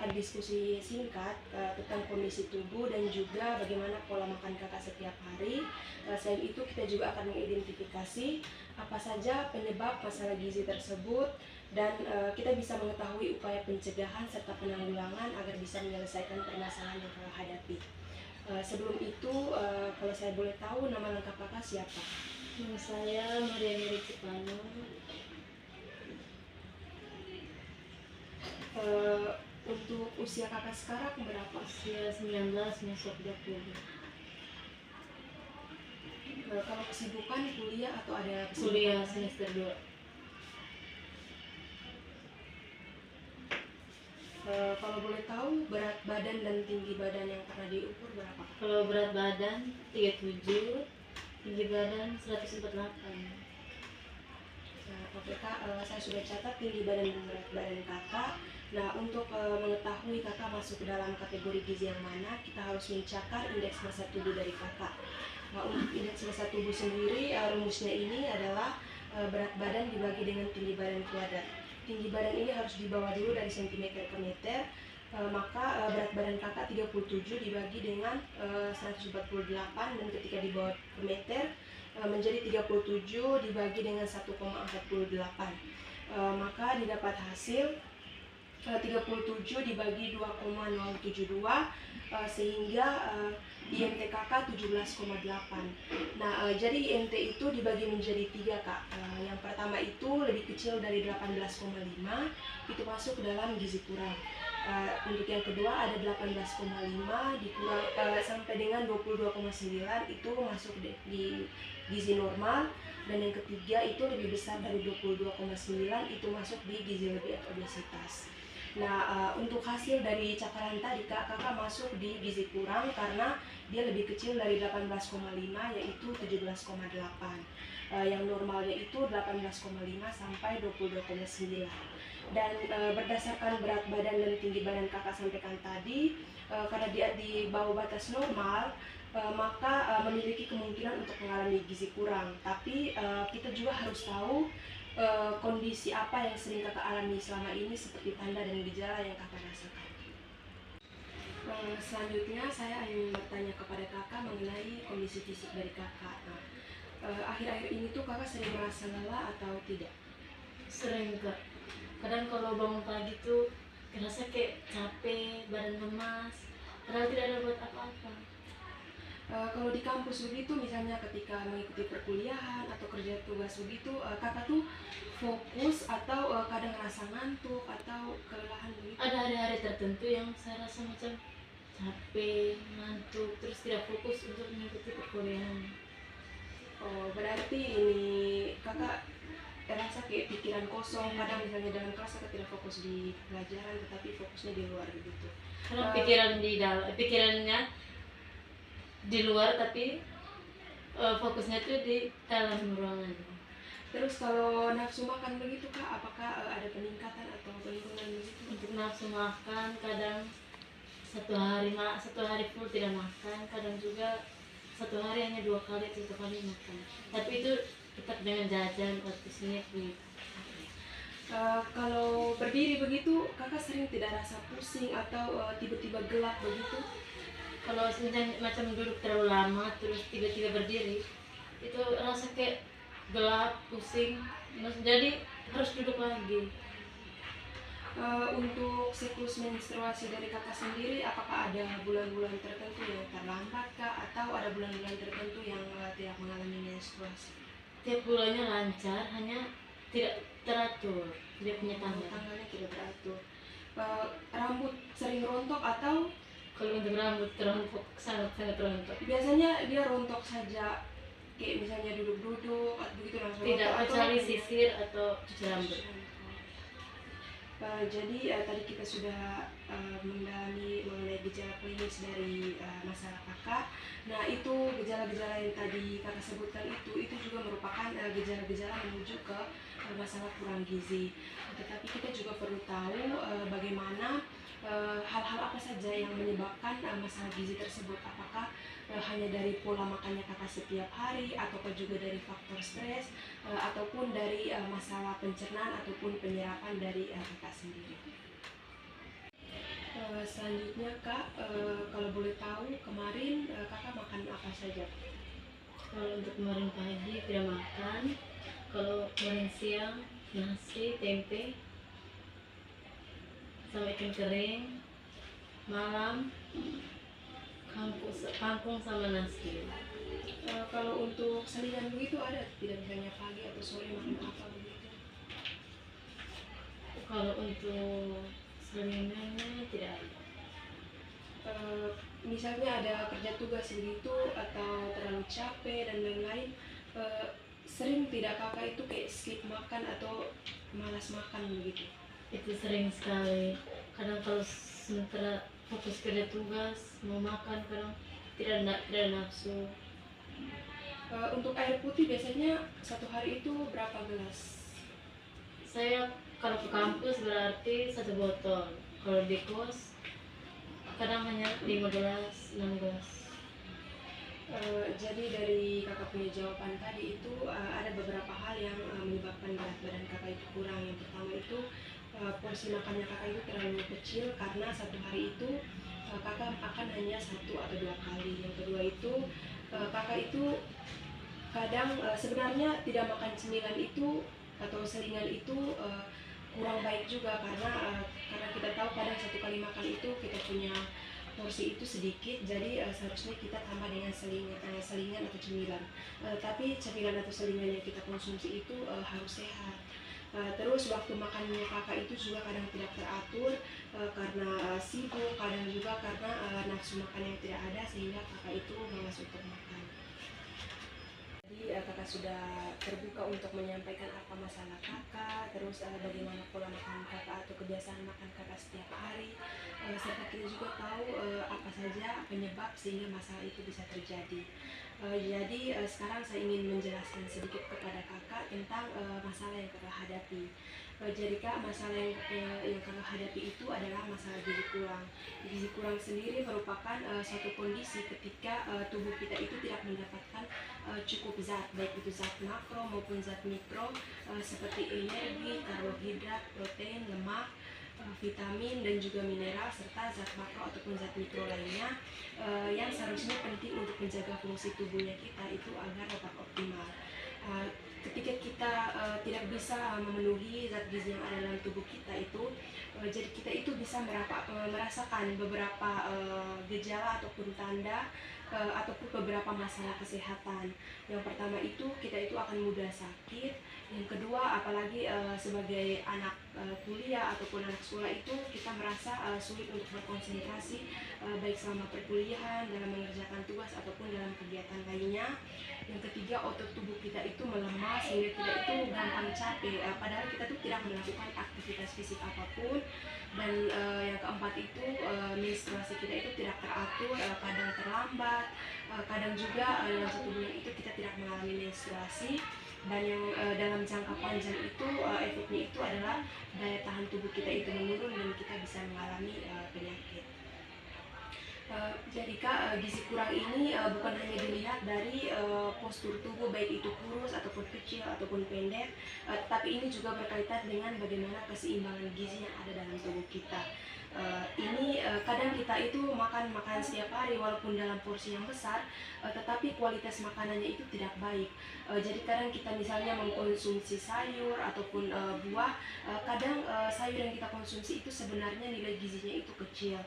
akan diskusi singkat tentang kondisi tubuh dan juga bagaimana pola makan kakak setiap hari. Selain itu kita juga akan mengidentifikasi apa saja penyebab masalah gizi tersebut dan kita bisa mengetahui upaya pencegahan serta penanggulangan agar bisa menyelesaikan permasalahan yang kakak hadapi. Sebelum itu, kalau saya boleh tahu nama lengkap kakak siapa? Nama saya Maria Mary Cipano. Untuk usia kakak sekarang berapa? Usia 19 masuk 20. Kalau kesibukan kuliah atau ada kesibukan? Kuliah semester 2. Kalau boleh tahu berat badan dan tinggi badan yang pernah diukur berapa? Kalau berat badan 37, tinggi badan 148. Oke kak, saya sudah catat tinggi badan dan berat badan kakak. Nah, untuk mengetahui kakak masuk ke dalam kategori gizi yang mana, kita harus mencakar indeks massa tubuh dari kakak. Nah, untuk indeks massa tubuh sendiri, rumusnya ini adalah berat badan dibagi dengan tinggi badan kuadrat. Tinggi badan ini harus dibawa dulu dari cm ke meter, maka berat badan kakak 37 dibagi dengan 148 dan ketika dibawa ke meter menjadi 37 dibagi dengan 1,48, maka didapat hasil 37 dibagi 2,072 sehingga IMT kakak 17,8. Nah, jadi IMT itu dibagi menjadi 3 kak. Yang pertama itu lebih kecil dari 18,5, itu masuk ke dalam gizi kurang. Untuk yang kedua ada 18,5 dikurang sampai dengan 22,9 itu masuk di gizi normal, dan yang ketiga itu lebih besar dari 22,9 itu masuk di gizi lebih atau obesitas. Nah, untuk hasil dari cakaran tadi kakak masuk di gizi kurang karena dia lebih kecil dari 18,5 yaitu 17,8. Yang normalnya itu 18,5 sampai 22,9. Dan berdasarkan berat badan dan tinggi badan kakak sampaikan tadi, karena dia di bawah batas normal, maka memiliki kemungkinan untuk mengalami gizi kurang. Tapi kita juga harus tahu kondisi apa yang sering kakak alami selama ini, seperti tanda dan gejala yang kakak rasakan. Selanjutnya saya ingin bertanya kepada kakak mengenai kondisi fisik dari kakak. Akhir-akhir ini tuh kakak sering merasa lelah atau tidak? Sering kak. Kadang kalau bangun pagi tuh ngerasa kayak capek, badan lemas, padahal tidak ada buat apa-apa. Kalau di kampus begitu, misalnya ketika mengikuti perkuliahan atau kerja tugas begitu, kakak tuh fokus atau kadang rasa ngantuk atau kelelahan begitu? Ada hari-hari tertentu yang saya rasa macam capek, ngantuk, terus tidak fokus untuk mengikuti perkuliahan. Oh, berarti ini kakak rasa kayak pikiran kosong, kadang misalnya dalam kelas kakak tidak fokus di pelajaran tetapi fokusnya di luar begitu. Karena pikirannya di luar tapi fokusnya tuh di dalam ruangan. Terus kalau nafsu makan begitu kak, apakah ada peningkatan atau penurunan begitu? Untuk nafsu makan kadang satu hari full tidak makan, kadang juga satu hari hanya 2 kali atau 1 kali makan. Tapi itu tetap dengan jajan atau snack gitu. Kalau berdiri begitu, kakak sering tidak rasa pusing atau tiba-tiba gelap begitu? Kalau macam duduk terlalu lama terus tiba-tiba berdiri, itu rasa kayak gelap, pusing, jadi harus duduk lagi. Untuk siklus menstruasi dari kakak sendiri, apakah ada bulan-bulan tertentu yang terlambat kak, atau ada bulan-bulan tertentu yang tidak mengalami menstruasi? Tiap bulannya lancar, hanya tidak teratur, tidak punya tanggal. Tanggalnya tidak teratur. Rambut sering rontok atau? Kalau untuk rambut rontok, sangat rontok. Biasanya dia rontok saja, kayak misalnya duduk-duduk atau begitu langsung Tidak, rontok, kecuali atau sisir atau cuci rambut. Jadi tadi kita sudah mendalami mengenai gejala klinis dari masalah kakak. Nah, itu gejala-gejala yang tadi kakak sebutkan itu juga merupakan gejala-gejala menuju ke masalah kurang gizi. Tetapi kita juga perlu tahu bagaimana hal-hal apa saja yang menyebabkan masalah gizi tersebut. Apakah hanya dari pola makannya kakak setiap hari, ataukah juga dari faktor stres, ataupun dari masalah pencernaan ataupun penyerapan dari kakak sendiri. Selanjutnya Kak, kalau boleh tahu kemarin Kakak makan apa saja? Kalau untuk kemarin pagi tidak makan, kalau kemarin siang nasi, tempe, sama ikan kering, malam kangkung sama nasi. Kalau untuk selingan begitu ada tidak, misalnya pagi atau sore makan apa begitu? Kalau untuk selingannya tidak ada. Eh, Misalnya ada kerja tugas begitu atau terlalu capek dan lain-lain, eh, sering tidak Kakak itu kayak skip makan atau malas makan begitu? Itu sering sekali. Kadang kalau sementara fokus kerja tugas mau makan, kadang tidak nafsu. Untuk air putih biasanya satu hari itu berapa gelas? Saya kalau ke kampus berarti 1 botol. Kalau di kos kadang hanya 5 gelas, 6 gelas. Jadi dari Kakak punya jawaban tadi itu ada beberapa hal yang menyebabkan berat badan Kakak itu kurang. Yang pertama itu porsi makannya Kakak itu terlalu kecil karena satu hari itu Kakak makan hanya 1 atau 2 kali. Yang kedua itu Kakak itu kadang sebenarnya tidak makan cemilan itu atau selingan itu kurang baik juga karena kita tahu kadang 1 kali makan itu kita punya porsi itu sedikit, jadi seharusnya kita tambah dengan selingan atau cemilan. Tapi cemilan atau selingan yang kita konsumsi itu harus sehat. Terus waktu makannya Kakak itu juga kadang tidak teratur karena sibuk, kadang juga karena nafsu makan yang tidak ada sehingga Kakak itu malas untuk makan. Jadi Kakak sudah terbuka untuk menyampaikan apa masalah Kakak, terus bagaimana pola makan Kakak atau kebiasaan makan Kakak setiap hari, serta kita juga tahu apa saja penyebab sehingga masalah itu bisa terjadi. Jadi sekarang saya ingin menjelaskan sedikit kepada Kakak tentang masalah yang Kakak hadapi. Jadi Kak, masalah yang Kakak hadapi itu adalah masalah gizi kurang. Gizi kurang sendiri merupakan suatu kondisi ketika tubuh kita itu tidak mendapatkan cukup zat, baik itu zat makro maupun zat mikro seperti energi, karbohidrat, protein, lemak, vitamin dan juga mineral serta zat makro ataupun zat mikro lainnya yang seharusnya penting untuk menjaga fungsi tubuhnya kita itu agar tetap optimal. Ketika kita tidak bisa memenuhi zat gizi yang ada dalam tubuh kita itu, jadi kita itu bisa merasakan beberapa gejala ataupun tanda ataupun beberapa masalah kesehatan. Yang pertama itu kita itu akan mudah sakit. Yang kedua, apalagi sebagai anak kuliah ataupun anak sekolah itu kita merasa sulit untuk berkonsentrasi baik selama perkuliahan, dalam mengerjakan tugas ataupun dalam kegiatan lainnya. Yang ketiga, otot tubuh kita itu melemah sehingga kita itu gampang capek padahal kita tuh tidak melakukan aktivitas fisik apapun. Dan yang keempat itu menstruasi kita itu tidak teratur, kadang terlambat, kadang juga dalam 1 bulan itu kita tidak mengalami menstruasi. Dan yang dalam jangka panjang itu efeknya itu adalah daya tahan tubuh kita itu menurun dan kita bisa mengalami penyakit. Jadi Kak, gizi kurang ini bukan hanya dilihat dari postur tubuh baik itu kurus ataupun kecil ataupun pendek, tapi ini juga berkaitan dengan bagaimana keseimbangan gizi yang ada dalam tubuh kita. Ini kadang kita itu makan setiap hari walaupun dalam porsi yang besar, tetapi kualitas makanannya itu tidak baik. Jadi kadang kita misalnya mengkonsumsi sayur ataupun buah, kadang sayur yang kita konsumsi itu sebenarnya nilai gizinya itu kecil.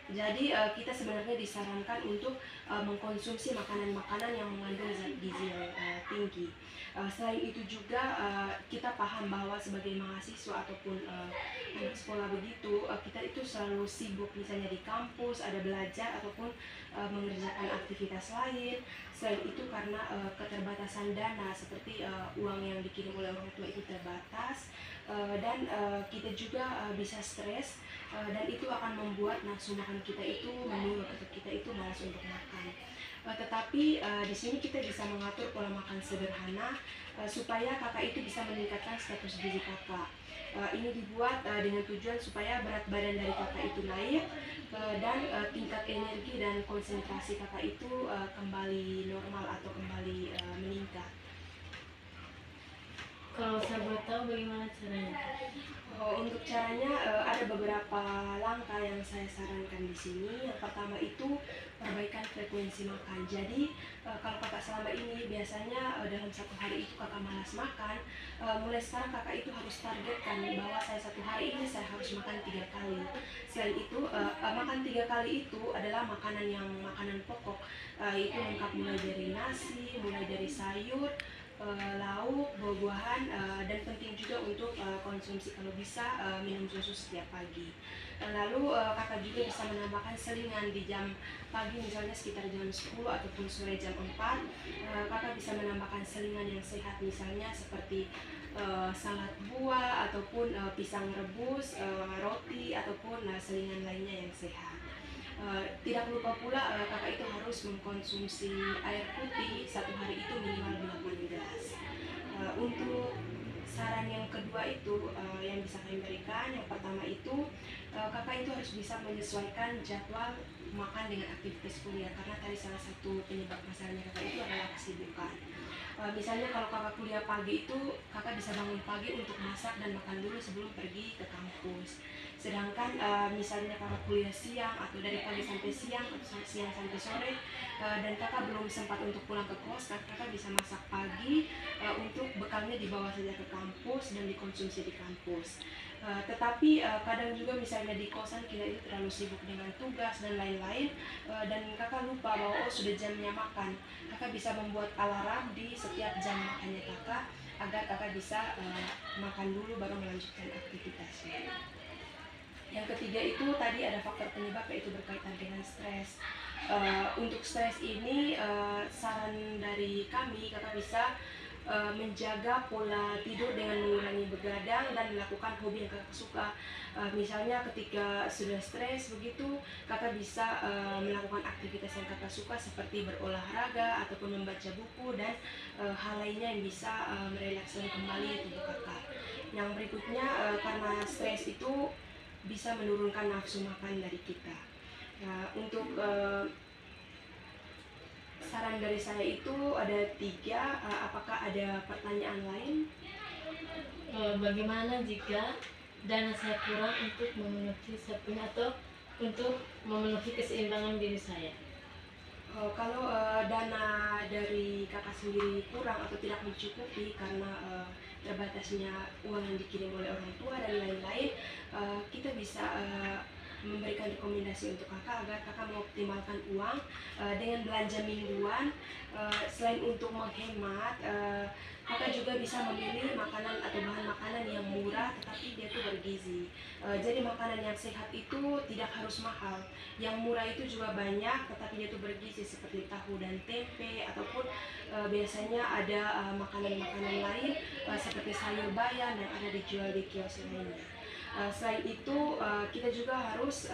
Jadi kita sebenarnya disarankan untuk mengkonsumsi makanan-makanan yang mengandung zat gizi yang tinggi. Selain itu juga kita paham bahwa sebagai mahasiswa ataupun anak sekolah begitu, kita itu selalu sibuk misalnya di kampus, ada belajar ataupun mengerjakan aktivitas lain. Selain itu karena keterbatasan dana seperti uang yang dikirim oleh orang tua itu terbatas, dan kita juga bisa stres, dan itu akan membuat nafsu makan kita itu menurun atau kita itu malas untuk makan. Tetapi di sini kita bisa mengatur pola makan sederhana supaya Kakak itu bisa meningkatkan status gizi Kakak. Ini dibuat dengan tujuan supaya berat badan dari Kakak itu naik, dan tingkat energi dan konsentrasi Kakak itu kembali normal atau kembali meningkat. Kalau saya boleh tahu bagaimana caranya? Untuk caranya ada beberapa langkah yang saya sarankan di sini. Yang pertama itu perbaikan frekuensi makan. Jadi kalau kakak selama ini biasanya dalam satu hari itu kakak malas makan, mulai sekarang kakak itu harus targetkan bahwa saya satu hari ini saya harus makan 3 kali. Selain itu makan 3 kali itu adalah makanan pokok. Itu lengkap mulai dari nasi, mulai dari sayur, lauk, buah-buahan, dan penting juga untuk konsumsi kalau bisa minum susu setiap pagi. Lalu kakak juga bisa menambahkan selingan di jam pagi, misalnya sekitar jam 10 ataupun sore jam 4. Kakak bisa menambahkan selingan yang sehat, misalnya seperti salad buah ataupun pisang rebus, roti ataupun selingan lainnya yang sehat. Tidak lupa pula kakak itu harus mengkonsumsi air putih satu hari itu minimal 8 gelas. Untuk saran yang kedua itu yang bisa kami berikan, yang pertama itu kakak itu harus bisa menyesuaikan jadwal makan dengan aktivitas kuliah, karena tadi salah satu penyebab masalahnya kakak itu adalah kesibukan. Misalnya kalau kakak kuliah pagi itu kakak bisa bangun pagi untuk masak dan makan dulu sebelum pergi ke kampus. Sedangkan misalnya kakak kuliah siang atau dari pagi sampai siang atau siang sampai sore, dan kakak belum sempat untuk pulang ke kos, kakak bisa masak pagi untuk bekalnya dibawa saja ke kampus dan dikonsumsi di kampus. Tetapi kadang juga misalnya di kosan kita itu terlalu sibuk dengan tugas dan lain-lain, dan kakak lupa bahwa sudah jamnya makan. Kakak bisa membuat alarm di setiap jam makannya kakak agar kakak bisa makan dulu baru melanjutkan aktivitasnya. Yang ketiga itu tadi ada faktor penyebab, yaitu berkaitan dengan stres. Untuk stres ini saran dari kami, kakak bisa menjaga pola tidur dengan mengurangi begadang dan melakukan hobi yang kakak suka. Misalnya ketika sudah stres begitu, kakak bisa melakukan aktivitas yang kakak suka seperti berolahraga ataupun membaca buku dan hal lainnya yang bisa merelaksasi kembali tubuh kakak. Yang berikutnya, karena stres itu bisa menurunkan nafsu makan dari kita. Untuk saran dari saya itu ada 3. Apakah ada pertanyaan lain? Bagaimana jika dana saya kurang untuk memenuhi sapinya atau untuk memenuhi keseimbangan diri saya? Kalau dana dari kakak sendiri kurang atau tidak mencukupi karena terbatasnya uang yang dikirim oleh orang tua dan lain-lain, kita bisa memberikan rekomendasi untuk kakak agar kakak mengoptimalkan uang dengan belanja mingguan. Selain untuk menghemat, kakak juga bisa memilih makanan atau bahan makanan yang murah tetapi dia tuh bergizi. Jadi makanan yang sehat itu tidak harus mahal. Yang murah itu juga banyak tetapi dia tuh bergizi, seperti tahu dan tempe, ataupun biasanya ada makanan-makanan lain seperti sayur bayam yang ada dijual di kios lainnya. Selain itu kita juga harus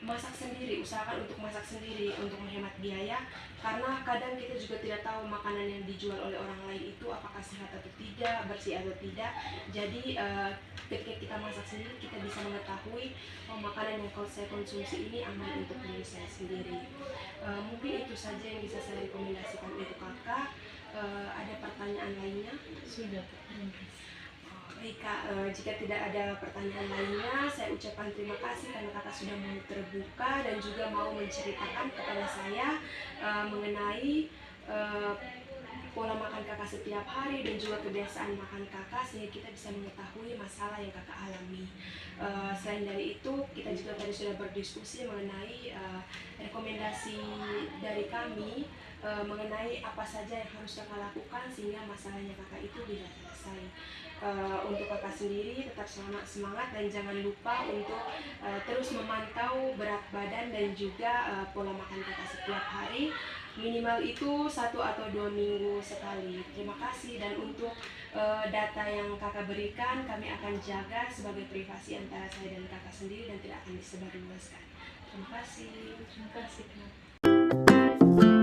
masak sendiri, usahakan untuk masak sendiri untuk menghemat biaya, karena kadang kita juga tidak tahu makanan yang dijual oleh orang lain itu apakah sehat atau tidak, bersih atau tidak. Jadi ketika kita masak sendiri, kita bisa mengetahui makanan yang saya konsumsi ini aman untuk diri saya sendiri. Mungkin itu saja yang bisa saya rekomendasikan untuk kakak. Ada pertanyaan lainnya? Sudah. Baik Kak, jika tidak ada pertanyaan lainnya, saya ucapkan terima kasih karena kakak sudah mau terbuka dan juga mau menceritakan kepada saya mengenai pola makan kakak setiap hari dan juga kebiasaan makan kakak, sehingga kita bisa mengetahui masalah yang kakak alami. Selain dari itu, kita juga tadi sudah berdiskusi mengenai rekomendasi dari kami mengenai apa saja yang harus kakak lakukan sehingga masalahnya kakak itu bisa selesai. Untuk kakak sendiri tetap semangat dan jangan lupa untuk terus memantau berat badan dan juga pola makan kakak setiap hari, minimal itu 1 atau 2 minggu sekali. Terima kasih, dan untuk data yang kakak berikan kami akan jaga sebagai privasi antara saya dan kakak sendiri dan tidak akan disebarluaskan. Terima kasih. Terima kasih, Kak.